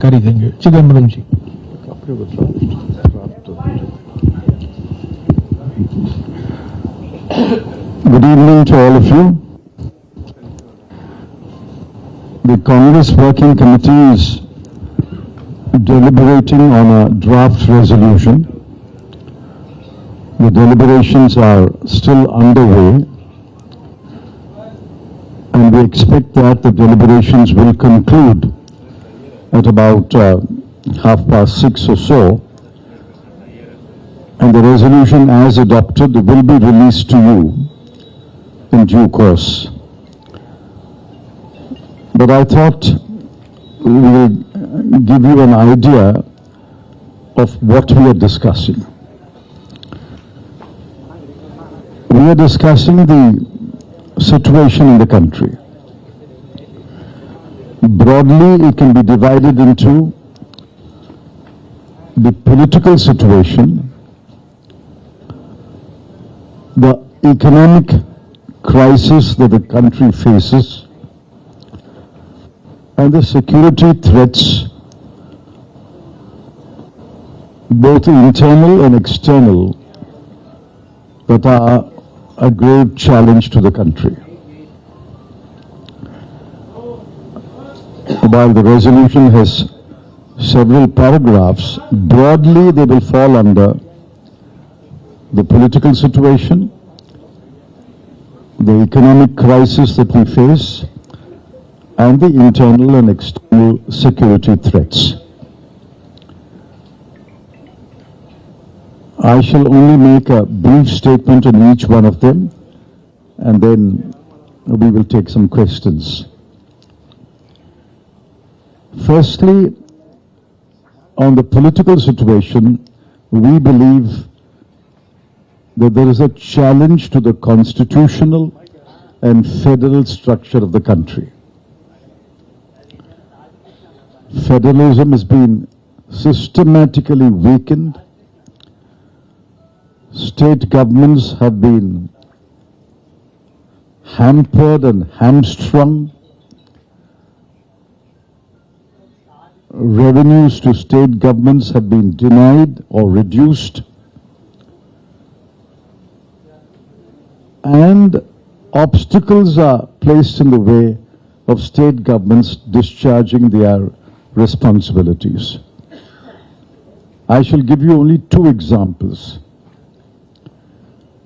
Karge, Chidambaramji. Good evening to all of you. The Congress Working Committee is deliberating on a draft resolution. The deliberations are still underway, and we expect that the deliberations will conclude at about 6:30 or so, and the resolution as adopted will be released to you in due course. But I thought we will give you an idea of what we are discussing. We are discussing the situation in the country. Broadly, it can be divided into the political situation, the economic crisis that the country faces, and the security threats, both internal and external, that are a grave challenge to the country. While the resolution has several paragraphs, broadly they will fall under the political situation, the economic crisis that we face, and the internal and external security threats. I shall only make a brief statement on each one of them, and then we will take some questions. Firstly, on the political situation, we believe that there is a challenge to the constitutional and federal structure of the country. Federalism has been systematically weakened. State governments have been hampered and hamstrung. Revenues to state governments have been denied or reduced. And obstacles are placed in the way of state governments discharging their responsibilities. I shall give you only two examples.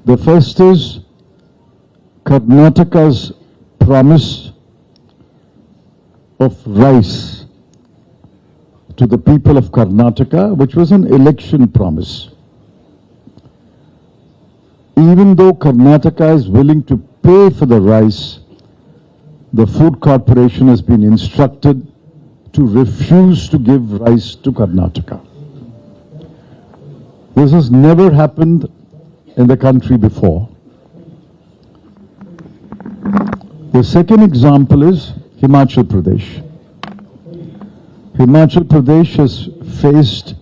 The first is Karnataka's promise of rice to the people of Karnataka, which was an election promise. Even though Karnataka is willing to pay for the rice, the Food Corporation has been instructed to refuse to give rice to Karnataka. This has never happened in the country before. The second example is Himachal Pradesh. Himachal Pradesh has faced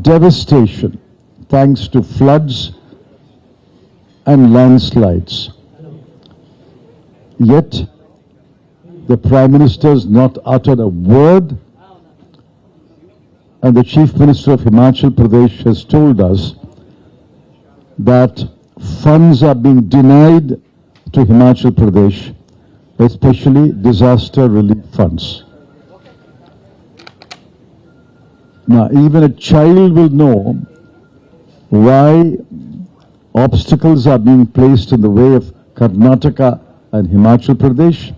devastation thanks to floods and landslides. Yet, the Prime Minister has not uttered a word, and the Chief Minister of Himachal Pradesh has told us that funds are being denied to Himachal Pradesh, especially disaster relief funds. Now, even a child will know why obstacles are being placed in the way of Karnataka and Himachal Pradesh.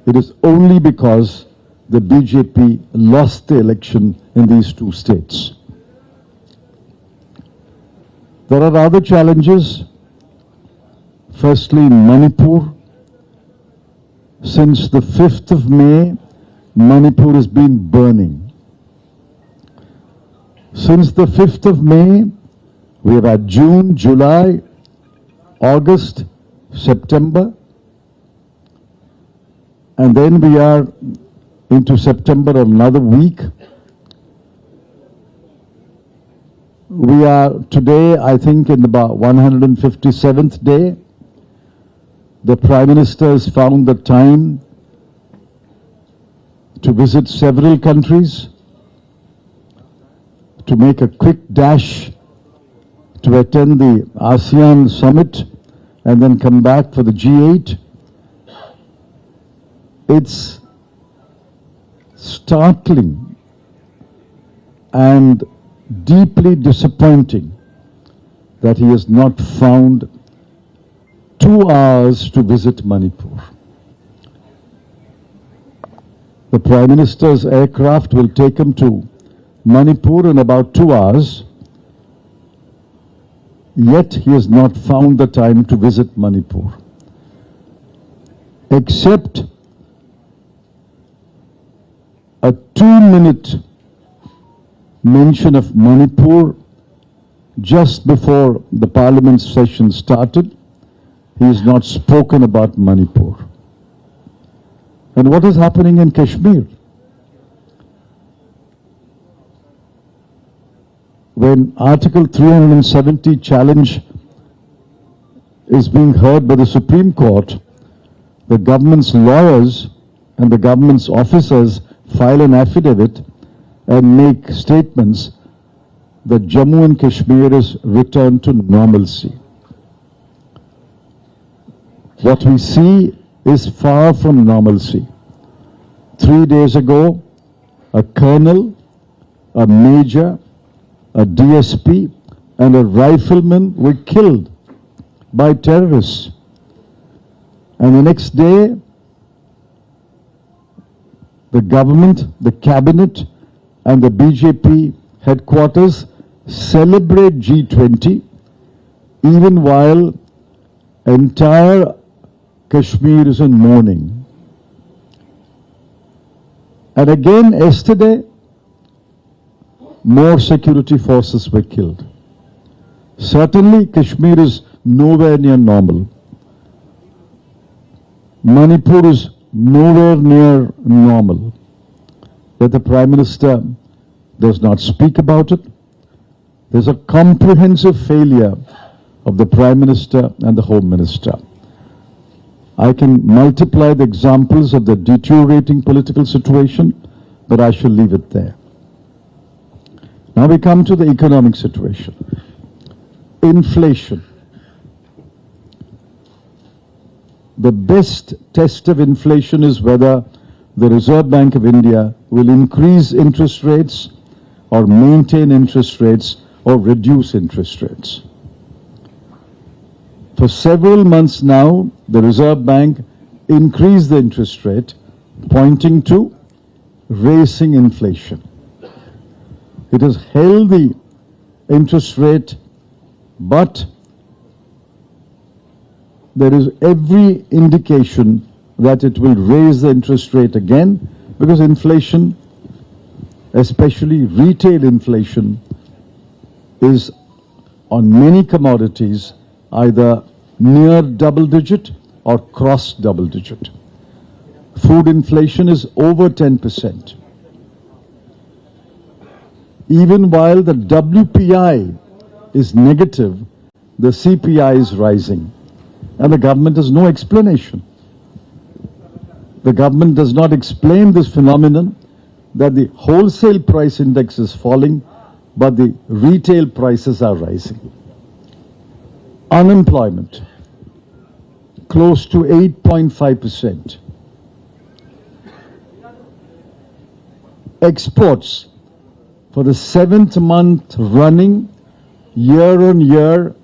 It is only because the BJP lost the election in these two states. There are other challenges. Firstly, in Manipur, since the 5th of May, Manipur has been burning. Since the 5th of May, we have had June, July, August, September, and then we are into September another week. We are today, I think, in about 157th day. The Prime Minister has found the time to visit several countries, to make a quick dash to attend the ASEAN summit and then come back for the G8. It's startling and deeply disappointing that he has not found 2 hours to visit Manipur. The Prime Minister's aircraft will take him to Manipur in about 2 hours, yet he has not found the time to visit Manipur. Except a 2-minute mention of Manipur just before the Parliament session started, he has not spoken about Manipur. And what is happening in Kashmir? When Article 370 challenge is being heard by the Supreme Court, the government's lawyers and the government's officers file an affidavit and make statements that Jammu and Kashmir is returned to normalcy. What we see is far from normalcy. 3 days ago, a colonel, a major, a DSP, and a rifleman were killed by terrorists. And the next day, the government, the cabinet, and the BJP headquarters celebrate G20, even while entire Kashmir is in mourning. And again, yesterday, more security forces were killed. Certainly, Kashmir is nowhere near normal. Manipur is nowhere near normal. Yet the Prime Minister does not speak about it. There's a comprehensive failure of the Prime Minister and the Home Minister. I can multiply the examples of the deteriorating political situation, but I shall leave it there. Now we come to the economic situation. Inflation. The best test of inflation is whether the Reserve Bank of India will increase interest rates or maintain interest rates or reduce interest rates. For several months now, the Reserve Bank increased the interest rate, pointing to raising inflation. It has held the interest rate, but there is every indication that it will raise the interest rate again, because inflation, especially retail inflation, is on many commodities either near double digit or cross double digit. Food inflation is over 10%. Even while the WPI is negative, the CPI is rising, and the government has no explanation. The government does not explain this phenomenon that the wholesale price index is falling, but the retail prices are rising. Unemployment, close to 8.5%. Exports, for the 7th month running, year-on-year,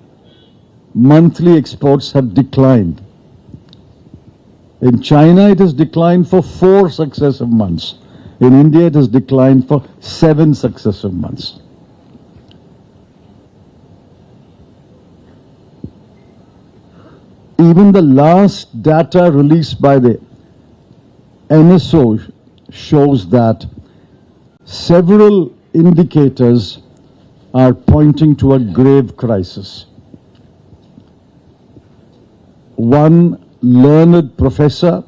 monthly exports have declined. In China, it has declined for 4 successive months. In India, it has declined for 7 successive months. Even the last data released by the NSO shows that several indicators are pointing to a grave crisis. One learned professor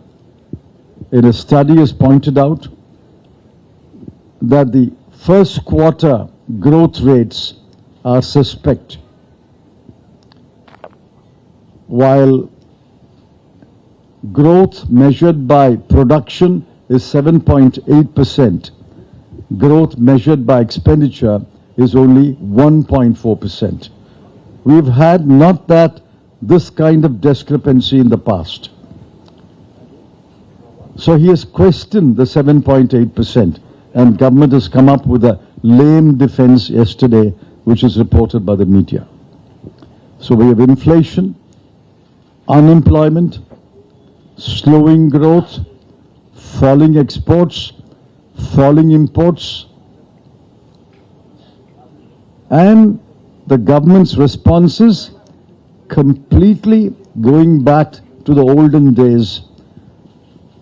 in a study has pointed out that the first quarter growth rates are suspect, while growth measured by production is 7.8%. Growth measured by expenditure is only 1.4%. We've had not this kind of discrepancy in the past. So he has questioned the 7.8%, and government has come up with a lame defense yesterday, which is reported by the media. So we have inflation, unemployment, slowing growth, falling exports, falling imports, and the government's responses completely going back to the olden days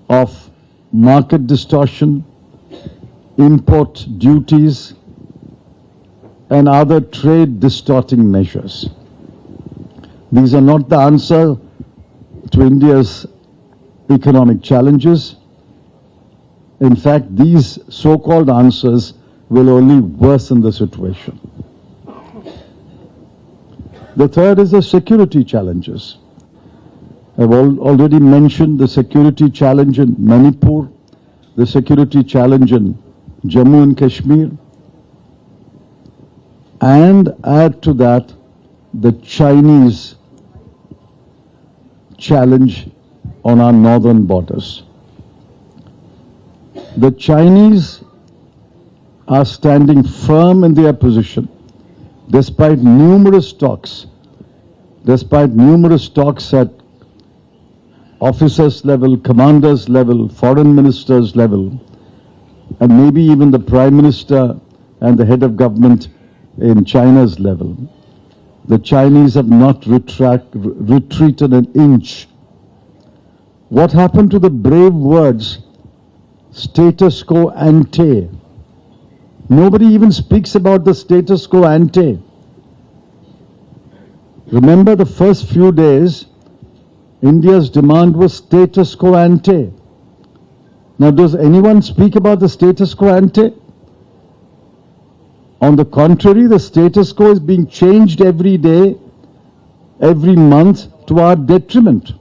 of market distortion, import duties, and other trade distorting measures. These are not the answer to India's economic challenges. In fact, these so-called answers will only worsen the situation. The third is the security challenges. I've already mentioned the security challenge in Manipur, the security challenge in Jammu and Kashmir, and add to that the Chinese challenge on our northern borders. The Chinese are standing firm in their position despite numerous talks at officers level, commanders level, foreign ministers level, and maybe even the Prime Minister and the head of government in China's level. The Chinese have not retreated an inch. What happened to the brave words, status quo ante? Nobody even speaks about the status quo ante. Remember the first few days, India's demand was status quo ante. Now, does anyone speak about the status quo ante? On the contrary, the status quo is being changed every day, every month to our detriment.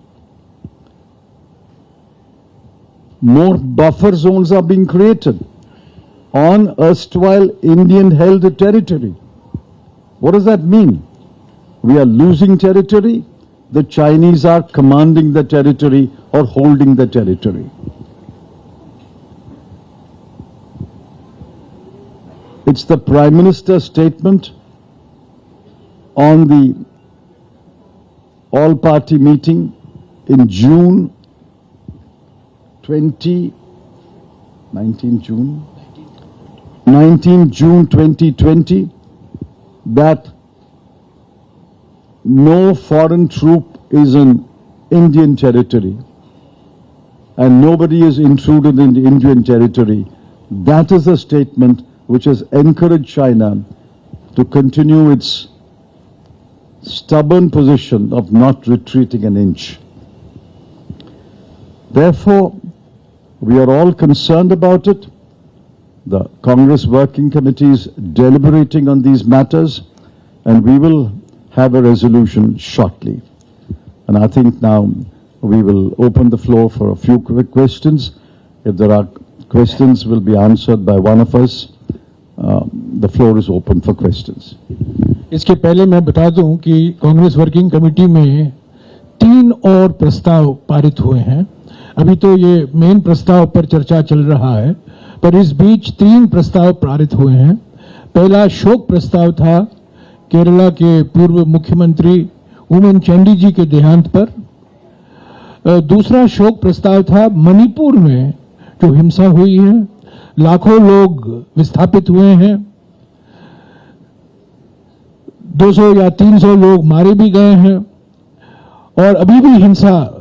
More buffer zones are being created on erstwhile Indian-held territory. What does that mean? We are losing territory. The Chinese are commanding the territory or holding the territory. It's the Prime Minister's statement on the all-party meeting in June 19 June 2020 that no foreign troop is in Indian territory and nobody is intruded in the Indian territory. That is a statement which has encouraged China to continue its stubborn position of not retreating an inch. Therefore, we are all concerned about it. The Congress Working Committee is deliberating on these matters, and we will have a resolution shortly. And I think now we will open the floor for a few quick questions. If there are questions, will be answered by one of us. The floor is open for questions. इसके पहले मैं बता दूं कि Congress working committee में 3 और प्रस्ताव पारित हुए हैं। अभी तो ये मेन प्रस्ताव पर चर्चा चल रहा है, पर इस बीच 3 प्रस्ताव पारित हुए हैं। पहला शोक प्रस्ताव था केरला के पूर्व मुख्यमंत्री उमन चंडी जी के देहांत पर। दूसरा शोक प्रस्ताव था मणिपुर में जो हिंसा हुई है, लाखों लोग विस्थापित हुए हैं, 200 या 300 लोग मारे भी गए हैं और अभी भी हिंसा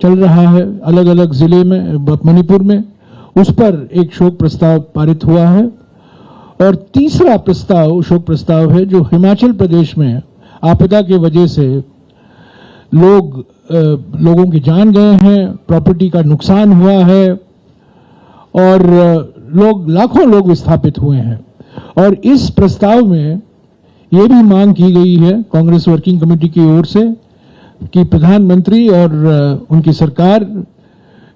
चल रहा है अलग अलग जिले में, मणिपुर में। उस पर एक शोक प्रस्ताव पारित हुआ है। और तीसरा प्रस्ताव शोक प्रस्ताव है जो हिमाचल प्रदेश में आपदा के वजह से लोगों की जान गए हैं, प्रॉपर्टी का नुकसान हुआ है और लाखों लोग विस्थापित हुए हैं। और इस प्रस्ताव में यह भी मांग की गई है कांग्रेस वर्किंग कमेटी की ओर से कि प्रधानमंत्री और उनकी सरकार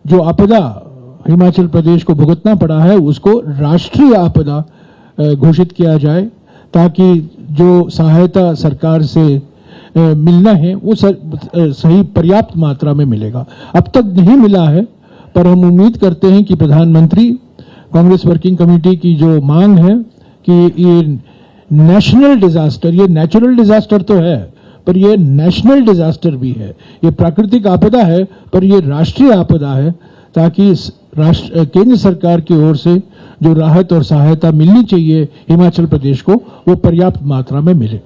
जो आपदा हिमाचल प्रदेश को भुगतना पड़ा है उसको राष्ट्रीय आपदा घोषित किया जाए, ताकि जो सहायता सरकार से मिलना है वो सही पर्याप्त मात्रा में मिलेगा। अब तक नहीं मिला है, पर हम उम्मीद करते हैं कि प्रधानमंत्री कांग्रेस वर्किंग कमेटी की जो मांग है कि ये नेशनल डिजास्टर, ये नेचुरल डिजास्टर तो है पर ये नेशनल डिजास्टर भी है, ये प्राकृतिक आपदा है पर ये राष्ट्रीय आपदा है, ताकि केंद्र सरकार की ओर से जो राहत और सहायता मिलनी चाहिए हिमाचल प्रदेश को वो पर्याप्त मात्रा में मिले।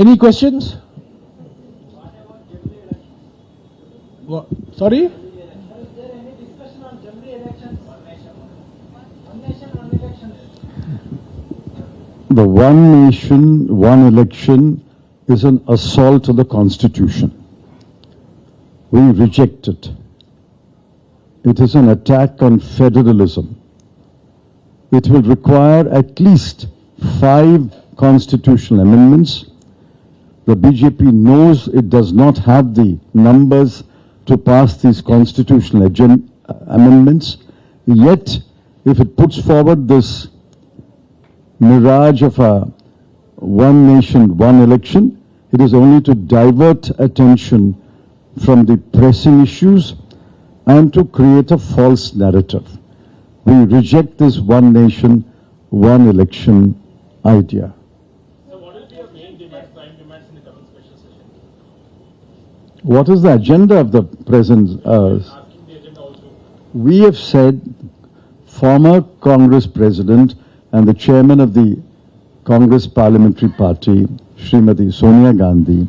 Any questions? Sorry, the one nation, one election is an assault on the Constitution. We reject it. It is an attack on federalism. It will require at least 5 constitutional amendments. The BJP knows it does not have the numbers to pass these constitutional amendments. Yet, if it puts forward this mirage of a one nation, one election, it is only to divert attention from the pressing issues and to create a false narrative. We reject this one nation, one election idea. So what will be your main demands, prime demands in the coming special session? What is the agenda of the present? Asking the agenda also. We have said former Congress President and the Chairman of the Congress Parliamentary Party, Srimati Sonia Gandhi,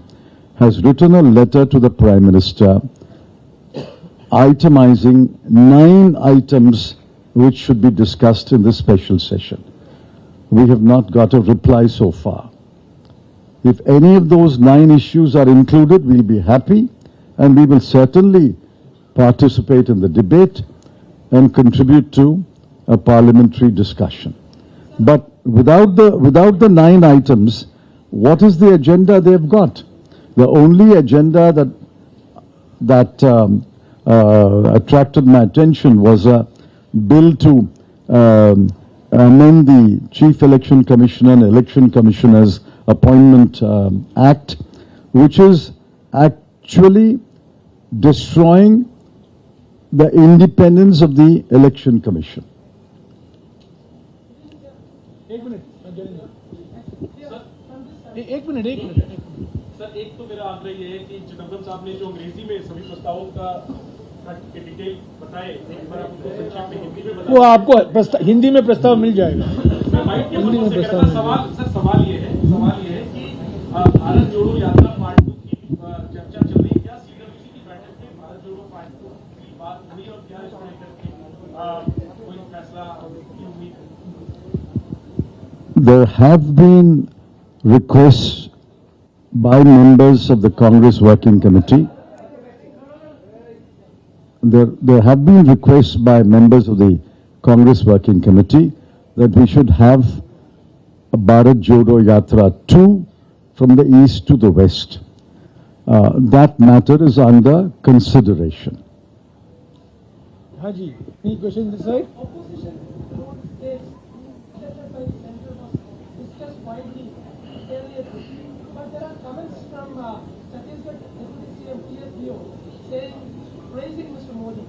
has written a letter to the Prime Minister itemizing 9 items which should be discussed in this special session. We have not got a reply so far. If any of those 9 issues are included, we'll be happy, and we will certainly participate in the debate and contribute to a parliamentary discussion. But without the 9 items, what is the agenda they've got? The only agenda that attracted my attention was a bill to amend the Chief Election Commissioner and Election Commissioners Appointment Act, which is actually destroying the independence of the Election Commission. एक minute sir, एक तो मेरा आग्रह ये है कि चिदम्बरम साहब ने जो अंग्रेजी में सभी प्रस्तावों का डिटेल बताए, एक बार आप उनको संक्षेप में हिंदी में बताएं। वो आपको हिंदी में प्रस्ताव मिल जाएगा। हिंदी में प्रस्ताव। सवाल ये है कि भारत जोड़ो यात्रा पार्ट 2 की चर्चा चल रही है क्या? CWC की बैठक में भारत जोड़ो पार्ट 2 की बात हुई और क्या इसको लेकर के कोई फैसला की उम्मीद है? There have been requests by members of the Congress Working Committee. There have been requests by members of the Congress Working Committee that we should have a Bharat Jodo Yatra 2 from the east to the west. That matter is under consideration. Haji, any question this side? But there are comments from Chhattisgarh Deputy CM TSDO saying, praising Mr. Modi.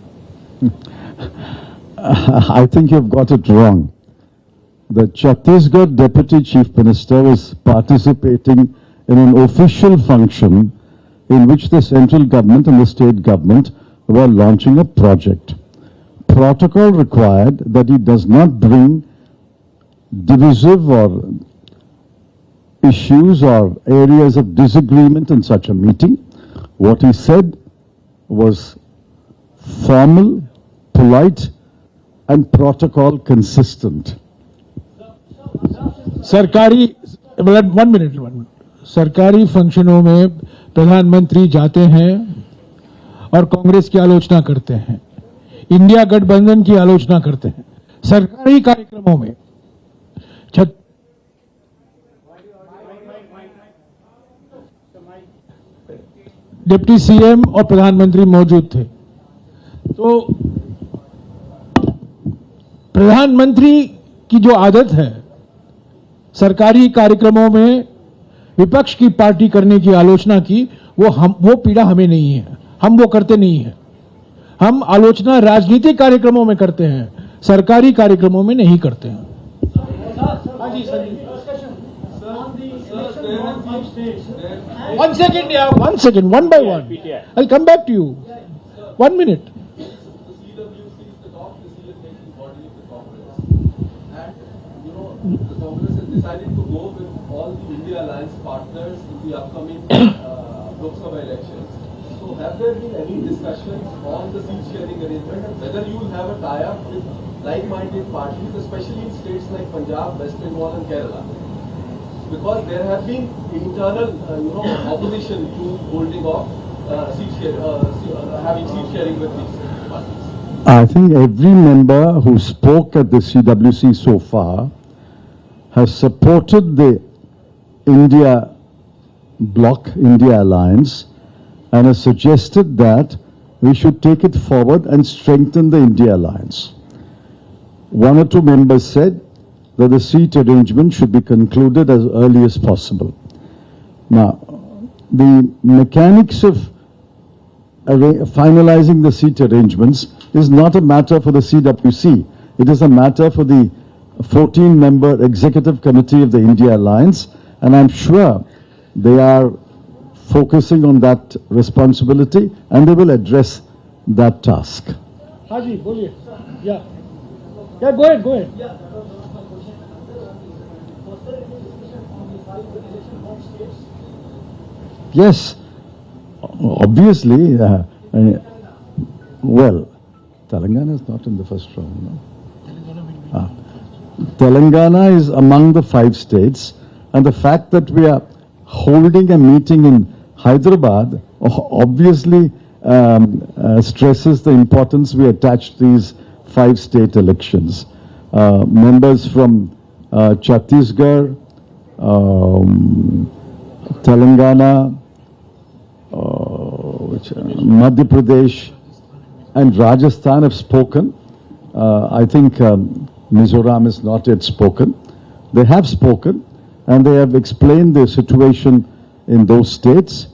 I think you've got it wrong. The Chhattisgarh Deputy Chief Minister is participating in an official function in which the central government and the state government were launching a project. Protocol required that he does not bring divisive or issues or areas of disagreement in such a meeting. What he said was formal, polite, and protocol consistent. सरकारी 1 minute सरकारी फंक्शनों में प्रधानमंत्री जाते हैं और कांग्रेस की आलोचना करते हैं, इंडिया गठबंधन की आलोचना करते हैं सरकारी कार्यक्रमों में। डिप्टी सीएम और प्रधानमंत्री मौजूद थे, तो प्रधानमंत्री की जो आदत है सरकारी कार्यक्रमों में विपक्ष की पार्टी करने की आलोचना की, वो पीड़ा हमें नहीं है, हम वो करते नहीं है। हम आलोचना राजनीतिक कार्यक्रमों में करते हैं, सरकारी कार्यक्रमों में नहीं करते हैं। One second, yeah, 1 second, one by one. I'll come back to you. 1 minute. The CWC is the top decision-making body of the Congress, and the Congress has decided to go with all the India Alliance partners in the upcoming Lok Sabha elections. So, have there been any discussions on the seat sharing arrangement and whether you will have a tie-up with like-minded parties, especially in states like Punjab, West Bengal, and Kerala? Because there have been internal, opposition to holding off having seat sharing with these parties. I think every member who spoke at the CWC so far has supported the India bloc, India alliance, and has suggested that we should take it forward and strengthen the India alliance. One or two members said that the seat arrangement should be concluded as early as possible. Now, the mechanics of finalizing the seat arrangements is not a matter for the CWC. It is a matter for the 14-member executive committee of the India Alliance, and I'm sure they are focusing on that responsibility and they will address that task. Haji, boliye. Yeah. Yeah, go ahead, go ahead. Yes, obviously, well, Telangana is not in the first round, no? Telangana is among the 5 states, and the fact that we are holding a meeting in Hyderabad obviously stresses the importance we attach to these 5 state elections. Members from Chhattisgarh, Telangana, Madhya Pradesh and Rajasthan have spoken. I think Mizoram has not yet spoken. They have spoken and they have explained the situation in those states,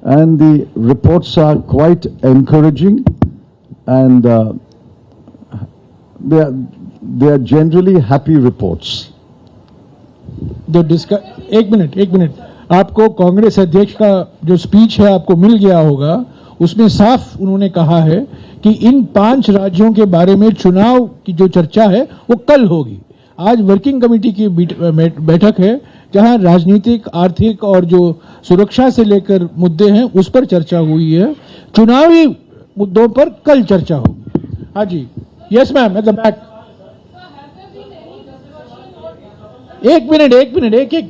and the reports are quite encouraging, and they are generally happy reports. एक minute आपको कांग्रेस अध्यक्ष का जो speech है आपको मिल गया होगा, उसमें साफ उन्होंने कहा है कि इन 5 राज्यों के बारे में चुनाव की जो चर्चा है वो कल होगी। आज वर्किंग कमेटी की बैठक है जहां राजनीतिक, आर्थिक और जो सुरक्षा से लेकर मुद्दे हैं उस पर चर्चा हुई है। चुनावी मुद्दों पर कल चर्चा होगी। हाँ जी, yes ma'am, at the back. एक मिनट एक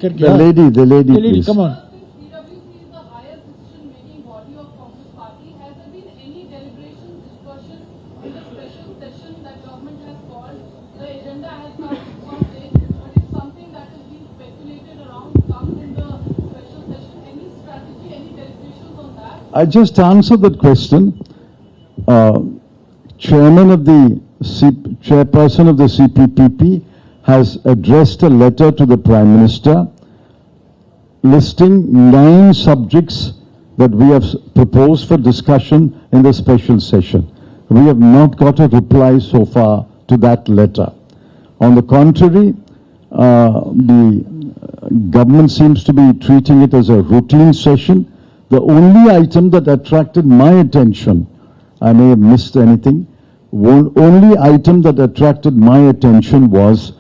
करके। The lady, please. Come on. CWC is the highest decision-making body of Congress Party. Has there been any deliberation, discussion in the special session that government has called? The agenda has not come late, but if something that is being speculated around comes in the special session, any strategy, any deliberations on that? I just answered that question. Chairperson of the CPPP has addressed a letter to the Prime Minister listing 9 subjects that we have proposed for discussion in the special session. We have not got a reply so far to that letter. On the contrary, the government seems to be treating it as a routine session. The only item that attracted my attention, I may have missed anything, only item that attracted my attention was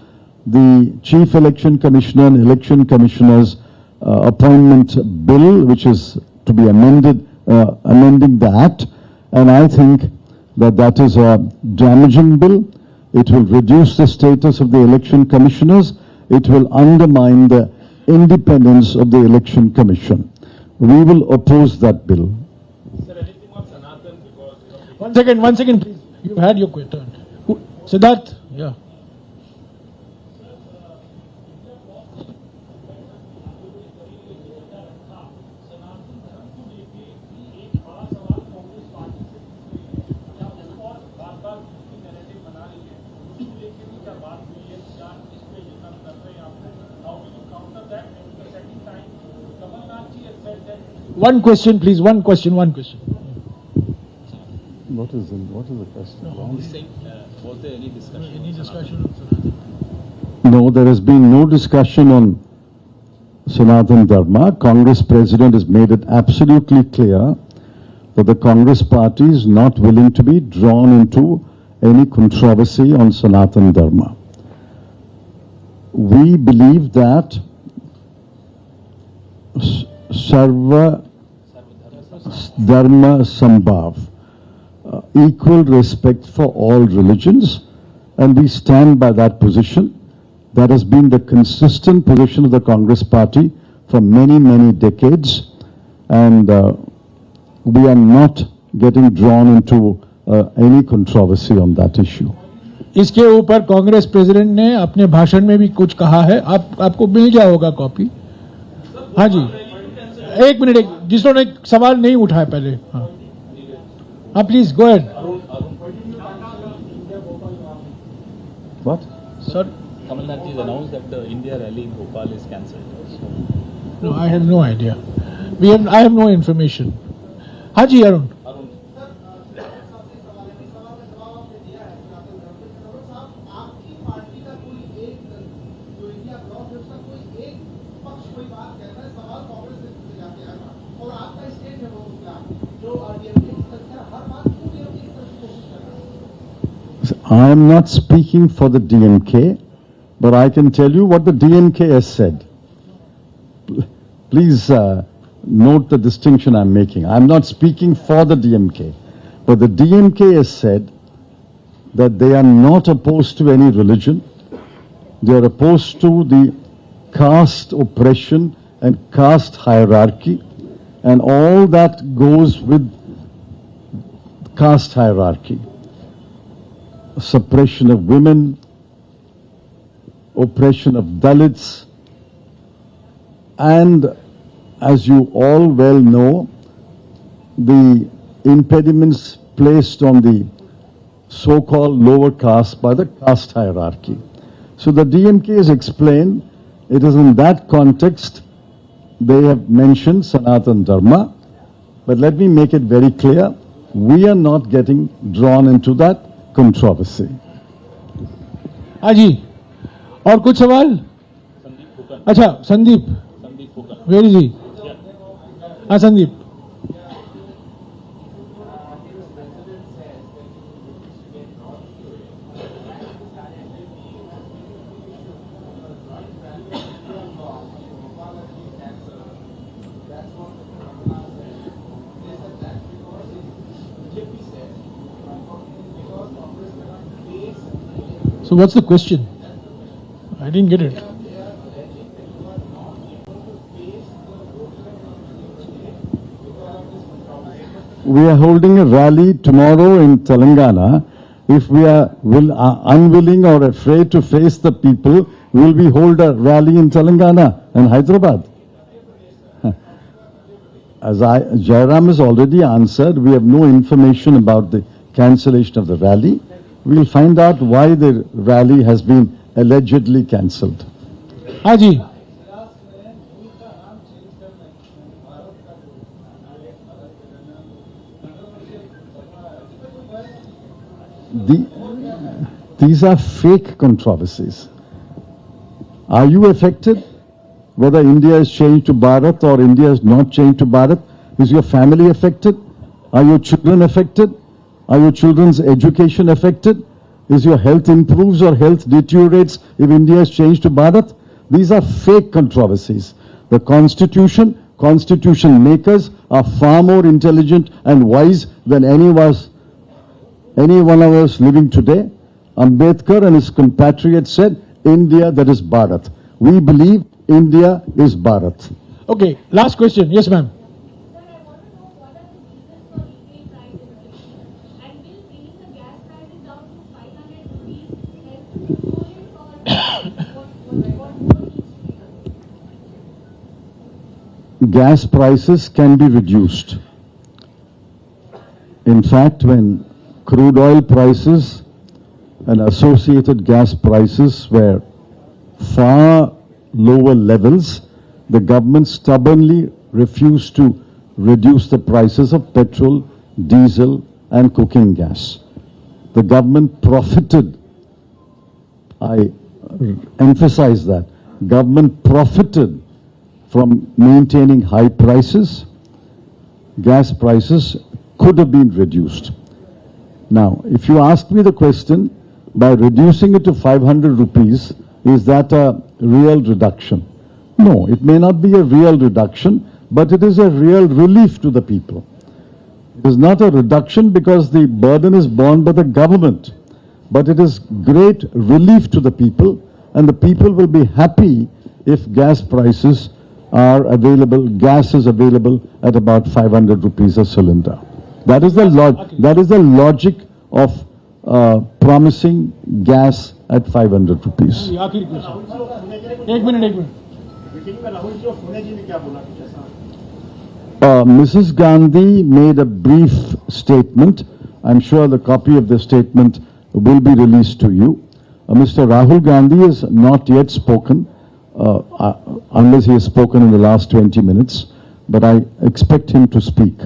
the Chief Election Commissioner and Election Commissioner's appointment bill, which is to be amending the Act. And I think that that is a damaging bill. It will reduce the status of the election commissioners. It will undermine the independence of the Election Commission. We will oppose that bill. Sir, anything on Sanatan? Because 1 second, please. You've had your turn. Siddharth, yeah. One question, please. One question. What is the question? Was there any discussion? Any discussion? No, there has been no discussion on Sanatan Dharma. Congress President has made it absolutely clear that the Congress party is not willing to be drawn into any controversy on Sanatan Dharma. We believe that Sarva Dharma Sambhav, equal respect for all religions, and we stand by that position. That has been the consistent position of the Congress party for many, many decades, and we are not getting drawn into any controversy on that issue. इसके ऊपर Congress president ने अपने भाषण में भी कुछ कहा है. आपको मिल गया होगा कॉपी. हाँ जी, एक मिनट, जिसने सवाल नहीं उठाया पहले. हाँ please go ahead. What? Sir, Kamal Nath has announced that the India rally in Bhopal is cancelled. So, No, I have no idea. I have no information. हाँ जी अरुण. आपकी पार्टी का कोई एक दल जो इंडिया ब्लॉक है उसका कोई एक पक्ष कोई बात कहता है, सवाल कांग्रेस से जाके आएगा और आपका स्टेट है वो दूसरा जो डीएमके की संख्या हर बात को डीएमके की तरफ कोशिश कर रहा है. I am not speaking for the DMK, but I can tell you what the DMK has said. Please note the distinction I'm making. I'm not speaking for the DMK, but the DMK has said that they are not opposed to any religion. They are opposed to the caste oppression and caste hierarchy and all that goes with caste hierarchy. Suppression of women, oppression of Dalits, and as you all well know, the impediments placed on the so-called lower caste by the caste hierarchy. So the DMK has explained, it is in that context they have mentioned Sanatan Dharma, but let me make it very clear, we are not getting drawn into that controversy. हाँ जी, और कुछ सवाल? अच्छा Sandeep, very जी. हाँ Sandeep. So what's the question? I didn't get it. We are holding a rally tomorrow in Telangana. If we are unwilling or afraid to face the people, will we hold a rally in Telangana and Hyderabad? As Jairam has already answered, we have no information about the cancellation of the rally. We will find out why the rally has been allegedly cancelled. हाँ जी. These are fake controversies. Are you affected? Whether India is changed to Bharat or India is not changed to Bharat? Is your family affected? Are your children affected? Are your children's education affected? Is your health improves or health deteriorates if India is changed to Bharat? These are fake controversies. The constitution makers are far more intelligent and wise than any one of us living today. Ambedkar and his compatriots said, India, that is Bharat. We believe India is Bharat. Okay, last question. Yes, ma'am. Sir, I want to know what are the reasons for retail price inflation and will bringing the gas prices down to 500 rupees help to control it or what more needs to be done? Gas prices can be reduced. In fact, when crude oil prices and associated gas prices were far lower levels, the government stubbornly refused to reduce the prices of petrol, diesel and cooking gas. The government profited. I emphasize that. Government profited from maintaining high prices. Gas prices could have been reduced. Now, if you ask me the question, by reducing it to 500 rupees, is that a real reduction? No, it may not be a real reduction, but it is a real relief to the people. It is not a reduction because the burden is borne by the government, but it is great relief to the people, and the people will be happy if gas prices are available, gas is available at about 500 rupees a cylinder. That is the logic of promising gas at 500 rupees. आखिरी question, एक minute meeting में राहुल जी और सोनिया जी ने क्या बोला कुछ ऐसा? Mrs. Gandhi made a brief statement. I'm sure the copy of the statement will be released to you. Mr. Rahul Gandhi has not yet spoken, unless he has spoken in the last 20 minutes, but I expect him to speak.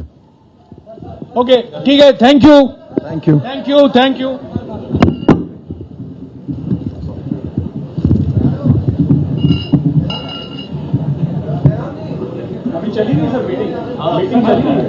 Okay, ठीक है, thank you. Thank you. Thank you, thank you. अभी चली नहीं sir meeting, meeting चली नहीं है।